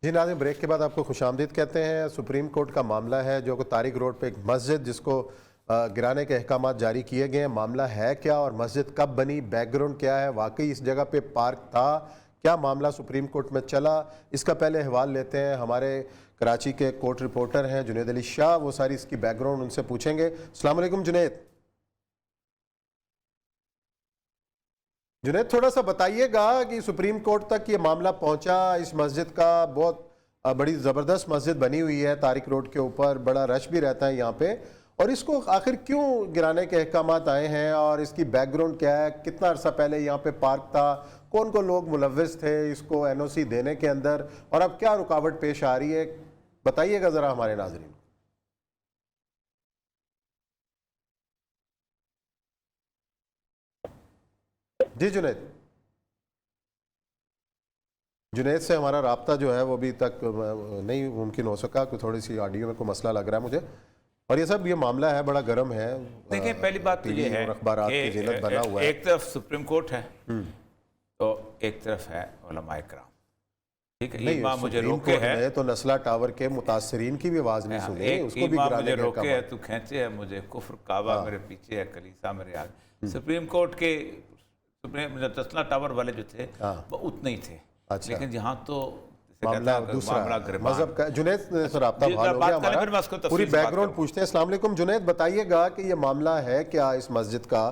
S3: जी नाज़रीन, ब्रेक के बाद आपको खुशामदीद कहते हैं। सुप्रीम कोर्ट का मामला है जो कि तारिक रोड पे एक मस्जिद जिसको गिराने के अहकामात जारी किए गए हैं, मामला है क्या और मस्जिद कब बनी, बैकग्राउंड क्या है, वाकई इस जगह पे पार्क था, क्या मामला सुप्रीम कोर्ट में चला, इसका पहले अहवाल लेते हैं। हमारे कराची के कोर्ट रिपोर्टर हैं जुनैद अली शाह, वो सारी इसकी बैकग्राउंड उनसे पूछेंगे। अस्सलाम वालेकुम जुनैद। जुनैद, थोड़ा सा बताइएगा कि सुप्रीम कोर्ट तक ये मामला पहुंचा, इस मस्जिद का बहुत बड़ी ज़बरदस्त मस्जिद बनी हुई है तारिक रोड के ऊपर, बड़ा रश भी रहता है यहाँ पे, और इसको आखिर क्यों गिराने के अहकामात आए हैं और इसकी बैकग्राउंड क्या है, कितना अरसा पहले यहाँ पे पार्क था, कौन कौन लोग मुलव्विस थे इसको एनओसी देने के अंदर, और अब क्या रुकावट पेश आ रही है, बताइएगा ज़रा हमारे नाज़रीन। जी जुनैद से हमारा राब्ता जो है वो अभी तक नहीं मुमकिन हो सका, कोई थोड़ी सी ऑडियो में कोई मसला लग रहा है मुझे, और ये सब ये मामला है बड़ा गर्म है।
S4: देखिए पहली बात तो ये है
S3: अखबारात की जिन्नत बना हुआ है,
S4: एक तरफ सुप्रीम कोर्ट है तो एक तरफ है उलमाए किराम, ठीक है।
S3: नहीं,
S4: इमाम मुझे
S3: सुप्रीम
S4: रोके
S3: कोर्ट
S4: है
S3: ने तो नस्ला टावर के मुतासरीन की भी आवाज़ नहीं सुनी,
S4: एक
S3: उसको भी
S4: इमाम
S3: गिराने
S4: मुझे
S3: के
S4: रोके है,
S3: अहकामात।
S4: तू खींचे है मुझे कुफ्र, काबा मेरे पीछे है, कलीसा मेरे आगे। सुप्रीम कोर्ट के सुप्रीम नस्ला टावर वाले जो थे वो उतने ही थे,
S3: अच्छा।
S4: लेकिन यहाँ तो
S3: मामला दूसरा मजहब का। जुनैद से राब्ता
S4: जी,
S3: बहाल हो
S4: बात
S3: गया
S4: करें, फिर मैं
S3: हमारा,
S4: उसको तफसील
S3: पूरी
S4: से बात
S3: बैकग्राउंड
S4: करूँ।
S3: पूछते हैं। अस्सलाम वालेकुम जुनैद, बताइएगा कि ये मामला है क्या इस मस्जिद का,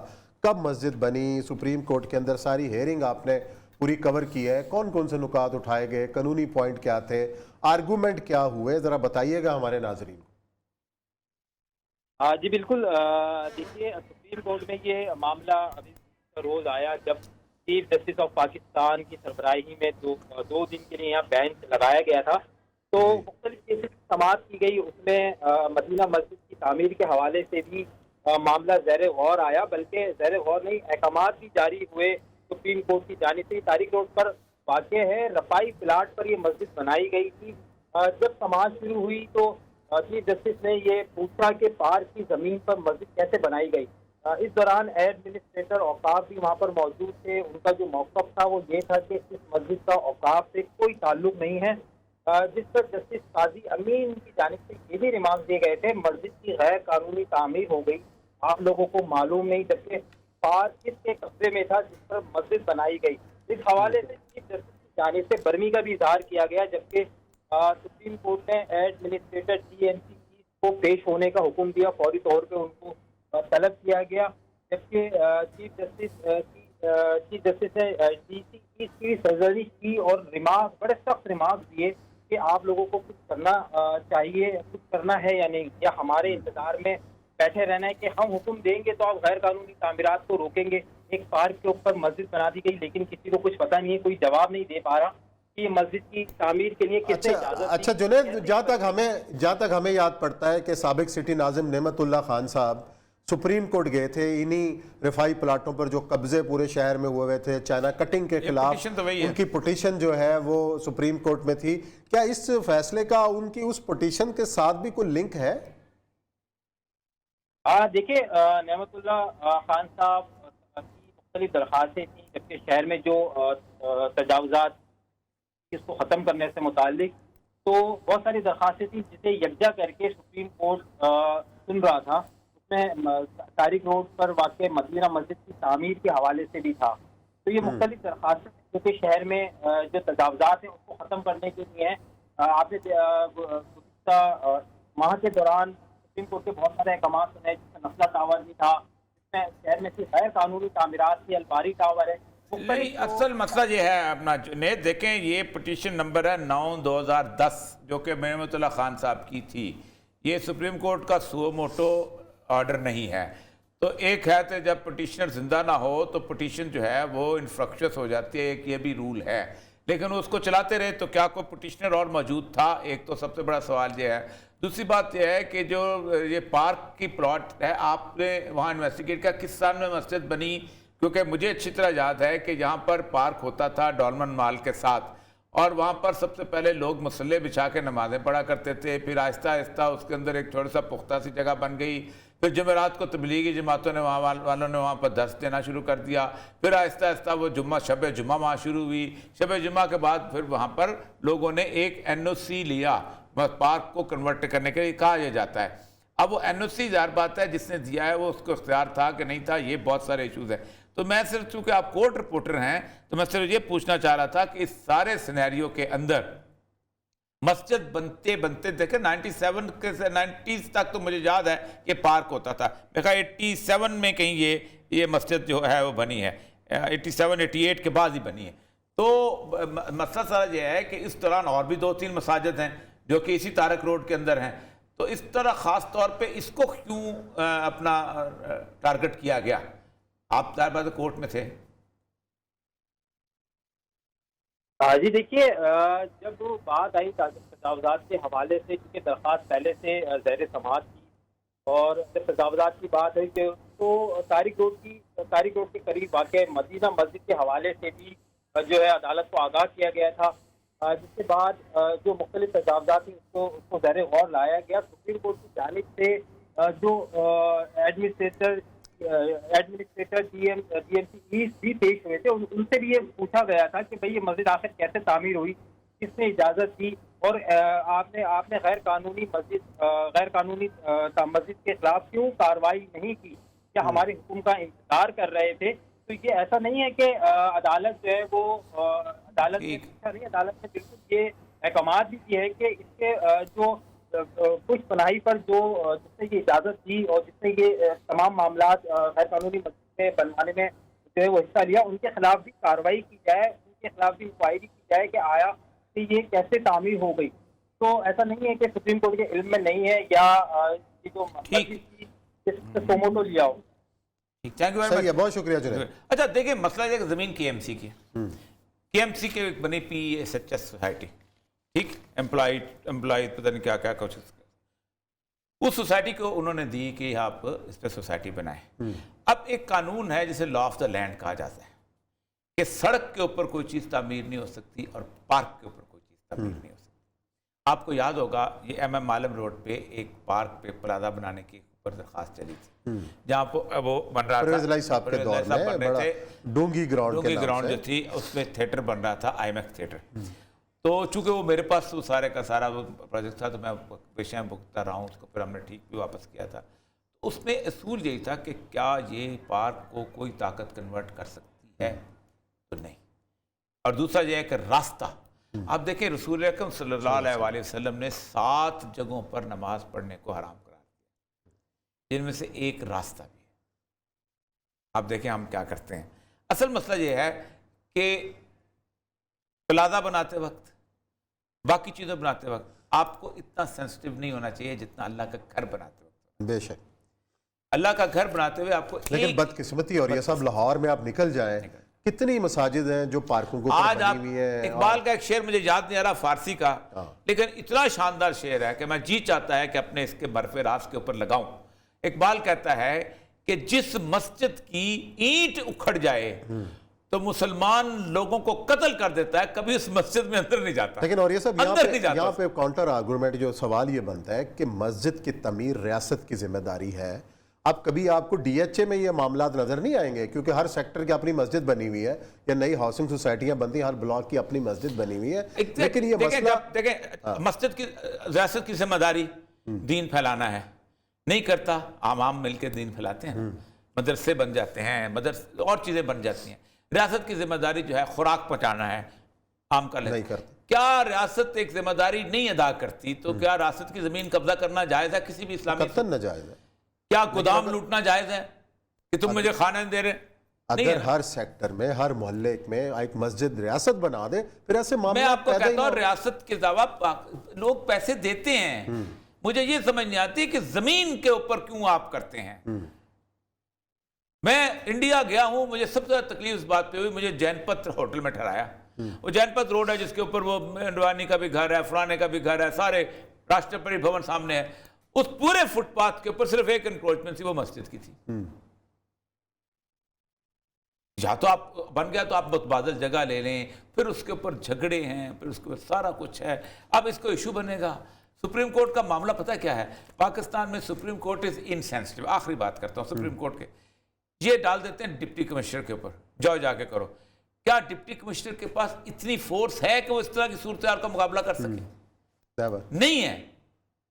S3: कब मस्जिद बनी, सुप्रीम कोर्ट के अंदर सारी हेयरिंग आपने पूरी कवर की है, कौन कौन से नुकात उठाए गए, कानूनी पॉइंट क्या थे, आर्गूमेंट क्या हुए, जरा बताइएगा हमारे नाजरीन को।
S5: जी बिल्कुल, देखिए सुप्रीम कोर्ट में ये मामला अभी रोज आया जब चीफ जस्टिस ऑफ पाकिस्तान की सरबराही में दो दिन के लिए यहाँ बेंच लगाया गया था, तो मुख्तलिफ केसेस समाअत की गई, उसमें मदीना मस्जिद की तामीर के हवाले से भी मामला ज़ेर गौर आया, बल्कि ज़ेर गौर नहीं अहकामात भी जारी हुए सुप्रीम कोर्ट की जानिब से। तारिक रोड पर वाक़ है, रफ़ाई प्लाट पर ये मस्जिद बनाई गई थी। जब समाअत शुरू हुई तो चीफ जस्टिस ने ये पूछा कि पार्क की ज़मीन पर मस्जिद कैसे बनाई गई। इस दौरान एडमिनिस्ट्रेटर औकाफ भी वहाँ पर मौजूद थे, उनका जो मौक़िफ़ था वो ये था कि इस मस्जिद का औकाफ से कोई ताल्लुक नहीं है, जिस पर जस्टिस काजी अमीन की जानिब से ये भी रिमार्क दिए गए थे मस्जिद की गैर कानूनी तामीर हो गई, आप लोगों को मालूम नहीं, जबकि पार्क किसके कब्जे में था जिस पर मस्जिद बनाई गई। इस हवाले से चीफ जस्टिस की जानिब से बर्मी का भी इजहार किया गया, जबकि सुप्रीम कोर्ट ने एडमिनिस्ट्रेटर डीएमसी को पेश होने का हुक्म दिया, फौरी तौर पे उनको तलब किया गया, जबकि चीफ जस्टिस ने डीसी की सर्जरी की और रिमार्क, बड़े सख्त रिमार्क दिए कि आप लोगों को कुछ करना चाहिए, कुछ करना है या नहीं, या हमारे इंतजार में बैठे रहना है कि हम हुक्म देंगे तो आप गैर कानूनी तामीरात को रोकेंगे। एक पार्क के ऊपर मस्जिद बना दी गई, लेकिन किसी को कुछ पता नहीं है, कोई जवाब नहीं दे पा रहा कि ये मस्जिद की तामीर के लिए किसने इजाजत दी।
S3: अच्छा जुनैद, जहाँ तक हमें याद पड़ता है कि साबिक सिटी नाजिम नेमतुल्लाह खान साहब सुप्रीम कोर्ट गए थे इन्हीं रिफाई प्लाटों पर जो कब्जे पूरे शहर में हुए थे चाइना कटिंग के खिलाफ,
S4: पिटीशन तो वही है।
S3: उनकी पिटीशन जो है वो सुप्रीम कोर्ट में थी। क्या इस फैसले का उनकी उस पिटीशन के साथ भी कोई लिंक है?
S5: देखिए, नेमतुल्लाह खान साहब की मुख्तलिफ दरख्वास्तें थी, जबकि शहर में जो तजावुज़ात इसको ख़त्म करने से मुताल्लिक तो बहुत सारी दरख्वास्तें थी, जिसे यकजा करके सुप्रीम कोर्ट सुन रहा था। उसमें तारिक रोड पर वाक़ मदीना मस्जिद की तामीर के हवाले से भी था। तो ये मुख्तलिफ दरख्वास्तें क्योंकि शहर में जो तजावुज़ात हैं उसको ख़त्म करने के लिए हैं। आपने गुज़िश्ता माह के दौरान सुप्रीम कोर्ट के बहुत सारे अहकाम सुने, जिसमें नस्ला टावर भी था, जिसमें शहर में सिर्फ गैर कानूनी तामीरात थी, अलबारी टावर है।
S4: नहीं, असल मसला ये है अपना जुनैद, देखें ये पिटीशन नंबर है 9/2010 जो कि नेमतुल्लाह खान साहब की थी। ये सुप्रीम कोर्ट का सुओ मोटो ऑर्डर नहीं है। तो एक है तो जब पिटीशनर जिंदा ना हो तो पिटीशन जो है वो इन्फ्रक्शस हो जाती है, एक ये भी रूल है। लेकिन उसको चलाते रहे तो क्या कोई पिटीशनर और मौजूद था? एक तो सबसे बड़ा सवाल ये है। दूसरी बात यह है कि जो ये पार्क की प्लॉट है, आपने वहाँ इन्वेस्टिगेट किया किस साल में मस्जिद बनी? क्योंकि मुझे अच्छी तरह याद है कि यहाँ पर पार्क होता था डॉलमन मॉल के साथ, और वहाँ पर सबसे पहले लोग मसल्ले बिछा के नमाज़ें पढ़ा करते थे। फिर आहिस्ता आहिस्ता उसके अंदर एक थोड़ा सा पुख्ता सी जगह बन गई। फिर जमेरात को तबलीगी जमातों ने वालों ने वहाँ पर दर्स देना शुरू कर दिया। फिर आहिस्ता आहिस्ता वो शब जुम्मा वहाँ शुरू हुई। शब जुम्मा के बाद फिर वहाँ पर लोगों ने एक NOC लिया पार्क को कन्वर्ट करने के लिए, कहा यह जाता है। अब वो NOC ज़ाहिर बात है जिसने दिया है वो उसको इख्तियार था कि नहीं था, ये बहुत सारे इशूज़ हैं। तो मैं सिर्फ, चूँकि आप कोर्ट रिपोर्टर हैं, तो मैं सिर्फ ये पूछना चाह रहा था कि इस सारे सिनेरियो के अंदर मस्जिद बनते बनते देखे 97 के से 90s तक तो मुझे याद है कि पार्क होता था। मैं कहा 87 में कहीं ये मस्जिद जो है वो बनी है, 87-88 के बाद ही बनी है। तो मसला सारा ये है कि इस दौरान और भी 2-3 मसाजिद हैं जो कि इसी तारक रोड के अंदर हैं। तो इस तरह ख़ास तौर पे इसको क्यों अपना टारगेट किया गया? आप ज़ाहिर बात है कोर्ट में थे।
S5: जी देखिए, जब बात आई तजावुज़ात के हवाले से, क्योंकि दरख्वास्त पहले से ज़ेर समाअत थी, और जब तजावुज़ात की बात हुई तो तारिक रोड के करीब वाक़ मदीना मस्जिद के हवाले से भी जो है अदालत को आगाह किया गया था, जिसके बाद जो मुख्तलिफ तजावुज़ात थी उसको ज़ेर गौर लाया गया। सुप्रीम कोर्ट की जानिब से जो एडमिनिस्ट्रेटर DMC भी पेश हुए थे, उनसे भी ये पूछा गया था कि भाई ये मस्जिद आखिर कैसे तामीर हुई, किसने इजाज़त दी, और आपने गैर कानूनी मस्जिद के खिलाफ क्यों कार्रवाई नहीं की, क्या हमारे हुक्म का इंतजार कर रहे थे? तो ये ऐसा नहीं है कि अदालत जो है वो अदालत ने बिल्कुल ये अहकाम भी किए हैं कि इसके जो कुछ पनाही पर जिसने ये इजाज़त दी और जिसने ये तमाम मामला गैर कानूनी मस्जिद बनवाने में जो है वो हिस्सा लिया, उनके खिलाफ भी कार्रवाई की जाए, उनके खिलाफ भी इंक्वायरी की जाए कि आया कि ये कैसे तामीर हो गई। तो ऐसा नहीं है कि सुप्रीम कोर्ट के इल्म में नहीं है या ये जो सोमो तो लिया हो।
S4: थैंक यू वेरी मच,
S3: बहुत शुक्रिया जुनैद।
S4: अच्छा देखिए, मसला है ज़मीन KMC की। KMC के बनी PSHS सोसाइटी, ठीक, एम्प्लॉय पता नहीं क्या क्या कुछ, उस सोसाइटी को उन्होंने दी कि आप इस पर सोसाइटी बनाएं। अब एक कानून है जिसे लॉ ऑफ द लैंड कहा जाता है कि सड़क के ऊपर कोई चीज़ तामीर नहीं हो सकती और पार्क के ऊपर कोई चीज़ तामीर नहीं हो सकती। आपको याद होगा ये MM आलम रोड पे एक पार्क पे प्लाजा बनाने की ऊपर दरख्वास्त चली थी, जहाँ पर वो बन रहा था
S3: डूंगी ग्राउंड
S4: जो थी उसमें थिएटर बन रहा था, IMAX थिएटर। तो चूंकि वो मेरे पास वो सारे का सारा वो प्रोजेक्ट था तो मैं पेशे में भुगता रहा हूँ उसको, फिर हमने ठीक भी वापस किया था। तो उसमें असूल यही था कि क्या ये पार्क को कोई ताकत कन्वर्ट कर सकती है? तो नहीं, और दूसरा यह है कि रास्ता। आप देखें रसूल अकरम सल्लल्लाहु अलैहि वसल्लम ने 7 जगहों पर नमाज पढ़ने को हराम करार दिया, जिनमें से एक रास्ता भी है। आप देखें हम क्या करते हैं। असल मसला यह है कि प्लाजा बनाते वक्त, बाकी चीज़ें बनाते वक्त आपको इतना सेंसिटिव नहीं होना चाहिए जितना अल्लाह का घर बनाते वक्त।
S3: बेशक।
S4: अल्लाह का घर बनाते हुए आपको
S3: लेकिन बदकिस्मती और ये सब लाहौर में आप निकल जाएं, कितनी मसाजिद हैं जो पार्कों को
S4: आज आप इकबाल का एक शेर मुझे याद नहीं आ रहा फारसी का, लेकिन इतना शानदार शेर है कि मैं जी चाहता है कि अपने इसके बर्फे रास के ऊपर लगाऊं। इकबाल कहता है कि जिस मस्जिद की ईंट उखड़ जाए तो मुसलमान लोगों को कत्ल कर देता है, कभी उस मस्जिद में अंदर नहीं जाता।
S3: लेकिन और ये सब यहाँ पे काउंटर आर्गुमेंट जो सवाल ये बनता है कि मस्जिद की तमीर रियासत की जिम्मेदारी है। अब कभी आपको डीएचए में ये मामला नजर नहीं आएंगे, क्योंकि हर सेक्टर की अपनी मस्जिद बनी हुई है या नई हाउसिंग सोसाइटियां बनती हैं, हर ब्लॉक की अपनी मस्जिद बनी हुई है। लेकिन ये मसला
S4: देखें मस्जिद की रियासत की जिम्मेदारी दीन फैलाना है, नहीं करता आवाम मिलकर दीन फैलाते हैं, मदरसे बन जाते हैं, मदरसे और चीजें बन जाती हैं। रियासत की जिम्मेदारी जो है खुराक पहुंचाना है, आम का नहीं करती। क्या रियासत एक जिम्मेदारी नहीं अदा करती तो क्या रियासत की जमीन कब्जा करना जायज है? किसी भी इस्लामी
S3: नाजायज है।
S4: क्या गोदाम लूटना जायज है कि तुम मुझे खाना नहीं दे रहे?
S3: अगर हर सेक्टर में, हर मोहल्ले में एक मस्जिद रियासत बना दे, फिर ऐसे मामले।
S4: मैं आपको कहता हूँ रियासत के अलावा लोग पैसे देते हैं, मुझे ये समझ नहीं आती कि जमीन के ऊपर क्यों आप करते हैं। मैं इंडिया गया हूं, मुझे सबसे ज्यादा तकलीफ इस बात पे हुई, मुझे जैनपथ होटल में ठहराया। वो जैनपथ रोड है जिसके ऊपर वो अंडवानी का भी घर है, फलाने का भी घर है, सारे राष्ट्रपति भवन सामने है। उस पूरे फुटपाथ के ऊपर सिर्फ एक एनक्रोचमेंट थी, वो मस्जिद की थी। या तो आप बन गया तो आप मुतबादल जगह ले लें, फिर उसके ऊपर झगड़े हैं, फिर उसके ऊपर सारा कुछ है। अब इसको इशू बनेगा। सुप्रीम कोर्ट का मामला पता क्या है? पाकिस्तान में सुप्रीम कोर्ट इज इनसेंसिटिव। आखिरी बात करता हूं सुप्रीम कोर्ट के, ये डाल देते हैं डिप्टी कमिश्नर के ऊपर, जाओ जाके करो। क्या डिप्टी कमिश्नर के पास इतनी फोर्स है कि वो इस तरह की सूरत का मुकाबला कर सके? नहीं है।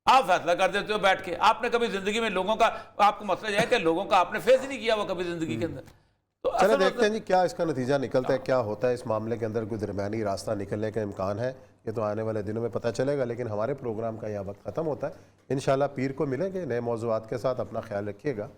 S4: आप फैसला कर देते हो बैठ के। आपने कभी जिंदगी में लोगों का, आपको मसला यह है कि लोगों का आपने फेस ही नहीं किया वो कभी जिंदगी के अंदर। तो
S3: चलो देखते हैं जी क्या इसका नतीजा निकलता है, क्या होता है इस मामले के अंदर। कोई दरमियानी रास्ता निकलने का इम्कान है, ये तो आने वाले दिनों में पता चलेगा। लेकिन हमारे प्रोग्राम का यह वक्त ख़त्म होता है। इंशाल्लाह पीर को मिलेंगे नए मौज़ूआत के साथ। अपना ख्याल रखिएगा।